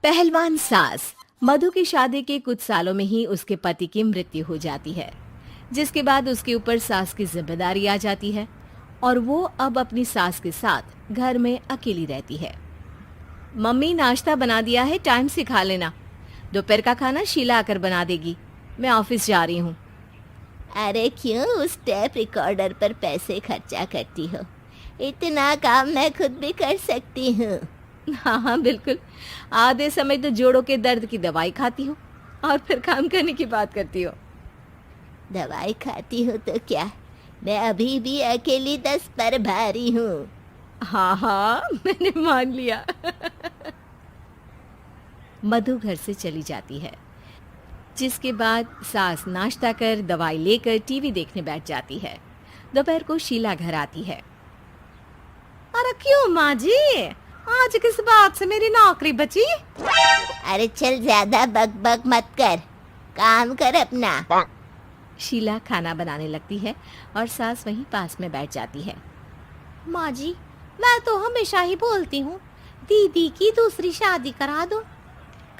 पहलवान सास। मधु की शादी के कुछ सालों में ही उसके पति की मृत्यु हो जाती है, जिसके बाद उसके ऊपर सास की जिम्मेदारी आ जाती है और वो अब अपनी सास के साथ घर में अकेली रहती है। मम्मी, नाश्ता बना दिया है, टाइम से खा लेना। दोपहर का खाना शीला आकर बना देगी। मैं ऑफिस जा रही हूँ। अरे क्यों उस टेप रिकॉर्डर पर पैसे खर्चा करती हो? इतना काम मैं खुद भी कर सकती हूँ। हाँ हाँ बिल्कुल। आधे समय तो जोड़ों के दर्द की दवाई खाती हो और फिर काम करने की बात करती हो। दवाई खाती हो तो क्या, मैं अभी भी अकेली 10 पर भारी हूँ। हाँ हाँ मैंने मान लिया। मधु घर से चली जाती है, जिसके बाद सास नाश्ता कर दवाई लेकर टीवी देखने बैठ जाती है। दोपहर को शीला घर आती है। अरे क्यों माँ जी, आज किस बात से मेरी नौकरी बची? अरे चल, ज्यादा बक बक मत कर, काम कर अपना। शीला खाना बनाने लगती है और सास वहीं पास में बैठ जाती है। माँ जी, मैं तो हमेशा ही बोलती हूँ दीदी की दूसरी शादी करा दो।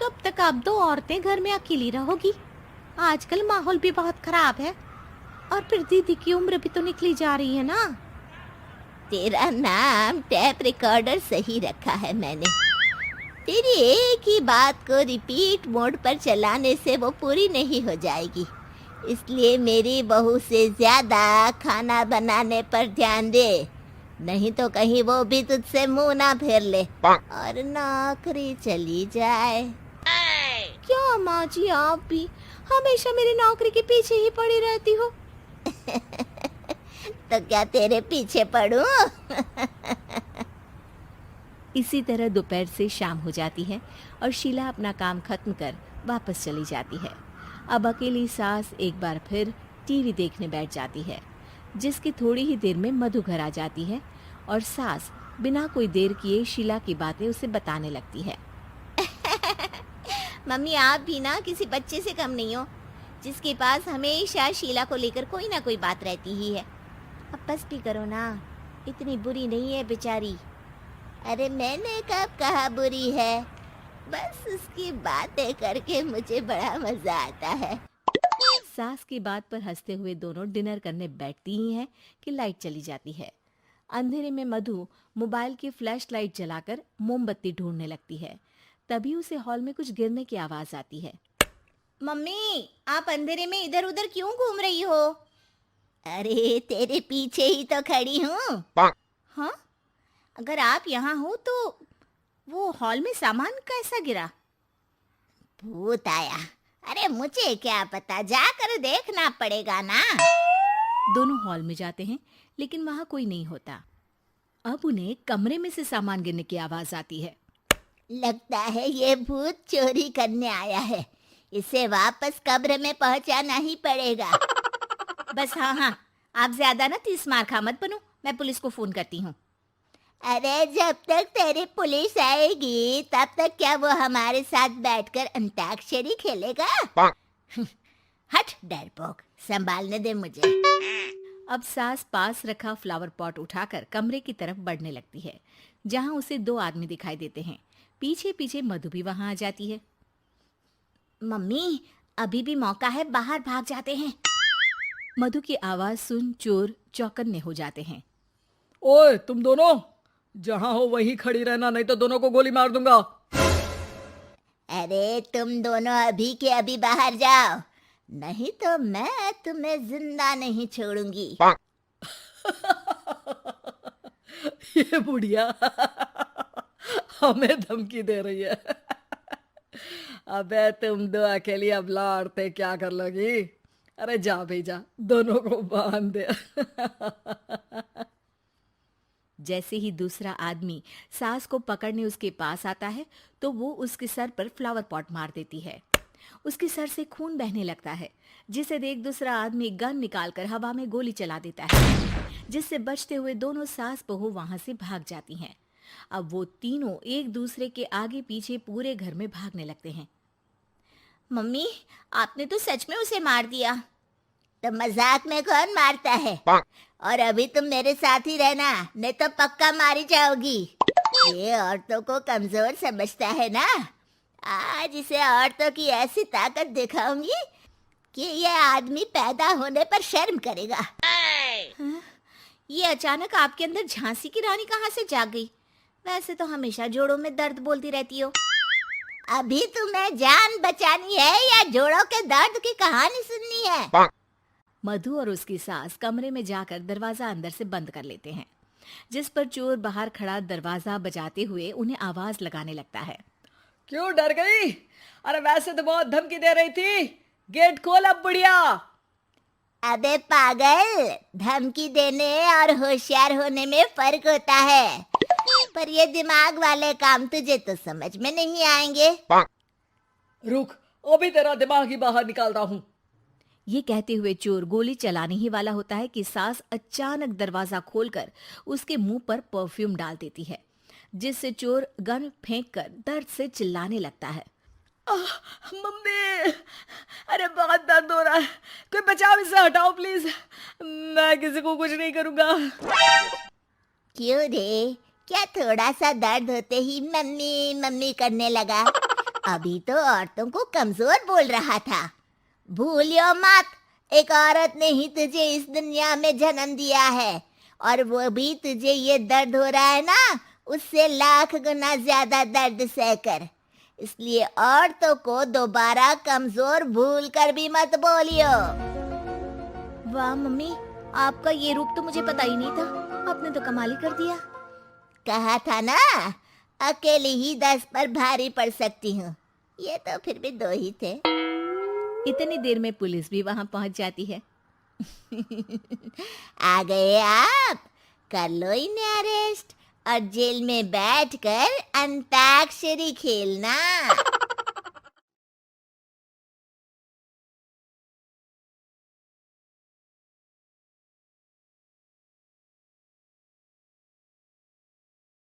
कब तक आप दो औरतें घर में अकेली रहोगी? आजकल माहौल भी बहुत खराब है और फिर दीदी की उम्र भी तो निकली जा रही है ना। तेरा नाम टेप रिकॉर्डर सही रखा है मैंने। तेरी एक ही बात को रिपीट मोड पर चलाने से वो पूरी नहीं हो जाएगी, इसलिए मेरी बहू से ज्यादा खाना बनाने पर ध्यान दे, नहीं तो कहीं वो भी तुझसे मुंह ना फेर ले और नौकरी चली जाए। क्या माँ जी, आप भी हमेशा मेरी नौकरी के पीछे ही पड़ी रहती हो? तो क्या तेरे पीछे पड़ूं? इसी तरह दोपहर से शाम हो जाती है और शीला अपना काम खत्म कर वापस चली जाती है। अब अकेली सास एक बार फिर टीवी देखने बैठ जाती है, जिसकी थोड़ी ही देर में मधु घर आ जाती है और सास बिना कोई देर किए शीला की बातें उसे बताने लगती है। मम्मी, आप भी ना किसी बच्चे से कम नहीं हो, जिसके पास हमेशा शीला को लेकर कोई ना कोई बात रहती ही है। अब बस भी करो ना, इतनी बुरी नहीं है बेचारी। अरे मैंने कब कहा बुरी है, बस उसकी बातें करके मुझे बड़ा मजा आता है। सास की बात पर हंसते हुए दोनों डिनर करने बैठती ही हैं कि लाइट चली जाती है। अंधेरे में मधु मोबाइल की फ्लैश लाइट जलाकर मोमबत्ती ढूंढने लगती है। तभी उसे हॉल में कुछ गिरने की आवाज आती है। मम्मी, आप अंधेरे में इधर उधर क्यों घूम रही हो? अरे तेरे पीछे ही तो खड़ी हूँ। हाँ, अगर आप यहाँ हो तो वो हॉल में सामान कैसा गिरा? भूत आया। अरे मुझे क्या पता, जाकर देखना पड़ेगा ना। दोनों हॉल में जाते हैं, लेकिन वहां कोई नहीं होता। अब उन्हें कमरे में से सामान गिरने की आवाज आती है। लगता है ये भूत चोरी करने आया है, इसे वापस कब्र में पहुंचाना ही पड़ेगा। बस हाँ हाँ, आप ज्यादा ना तीस मार खा मत बनो, मैं पुलिस को फोन करती हूँ। अरे जब तक तेरी पुलिस आएगी तब तक क्या वो हमारे साथ बैठकर अंताक्षरी खेलेगा? हट डरपोक, संभालने दे मुझे। अब सास पास रखा फ्लावर पॉट उठाकर कमरे की तरफ बढ़ने लगती है, जहां उसे दो आदमी दिखाई देते हैं। पीछे पीछे मधु भी वहां आ जाती है। मम्मी, अभी भी मौका है, बाहर भाग जाते हैं। मधु की आवाज सुन चोर चौकन्ने हो जाते हैं। ओए तुम दोनों, जहां हो वहीं खड़ी रहना, नहीं तो दोनों को गोली मार दूंगा। अरे तुम दोनों अभी के अभी बाहर जाओ, नहीं तो मैं तुम्हें जिंदा नहीं छोड़ूंगी। ये बुढ़िया हमें धमकी दे रही है। अबे तुम दो अकेली अब लड़ते क्या कर लोगी? अरे जा भेजा, दोनों को बांध दे। जैसे ही दूसरा आदमी सास को पकड़ने उसके पास आता है, तो वो उसके सर पर फ्लावर पॉट मार देती है। उसके सर से खून बहने लगता है, जिसे देख दूसरा आदमी गन निकालकर हवा में गोली चला देता है, जिससे बचते हुए दोनों सास बहू वहां से भाग जाती हैं। अब वो तीनों एक दूसरे के आगे पीछे पूरे घर में भागने लगते हैं। मम्मी, आपने तो सच में उसे मार दिया। तो मजाक में कौन मारता है? और अभी तुम मेरे साथ ही रहना, नहीं तो पक्का मारी जाओगी। ये औरतों को कमजोर समझता है ना। आज इसे औरतों की ऐसी ताकत दिखाऊंगी कि ये आदमी पैदा होने पर शर्म करेगा। ये अचानक आपके अंदर झांसी की रानी कहाँ से जाग गई? वैसे तो हमेशा जोड़ों में दर्द बोलती रहती हो। अभी तुम्हें जान बचानी है या जोड़ों के दर्द की कहानी सुननी है? मधु और उसकी सास कमरे में जाकर दरवाजा अंदर से बंद कर लेते हैं, जिस पर चोर बाहर खड़ा दरवाजा बजाते हुए उन्हें आवाज लगाने लगता है। क्यों डर गई? अरे वैसे तो बहुत धमकी दे रही थी। गेट खोल अब बुढ़िया। अबे पागल, धमकी देने और होशियार होने में फर्क होता है, पर ये दिमाग वाले काम तुझे तो समझ में नहीं आएंगे। रुक, अभी तेरा दिमाग ही बाहर निकालता हूँ। ये कहते हुए चोर गोली चलाने ही वाला होता है कि सास अचानक दरवाजा खोलकर उसके मुंह पर परफ्यूम डाल देती है, जिससे चोर गन फेंककर दर्द से चिल्लाने लगता है। मम्मी, अरे बहुत दर्द हो रहा है, कोई बचाओ, इसे हटाओ प्लीज। मैं किसी को कुछ नहीं करूंगा। क्यों रे, क्या थोड़ा सा दर्द होते ही मम्मी मम्मी करने लगा? अभी तो औरतों को कमजोर बोल रहा था। भूलियो मत, एक औरत ने ही तुझे इस दुनिया में जन्म दिया है, और वो भी तुझे ये दर्द हो रहा है ना, उससे लाख गुना ज्यादा दर्द सहकर। इसलिए औरतों को दोबारा कमजोर भूल कर भी मत बोलियो। वाह मम्मी, आपका ये रूप तो मुझे पता ही नहीं था। आपने तो कमाल ही कर दिया। कहा था ना, अकेली ही 10 पर भारी पड़ सकती हूँ। ये तो फिर भी 2 ही थे। इतनी देर में पुलिस भी वहां पहुंच जाती है। आ गए आप, कर लो इन्हें अरेस्ट और जेल में बैठकर अंताक्षरी खेलना।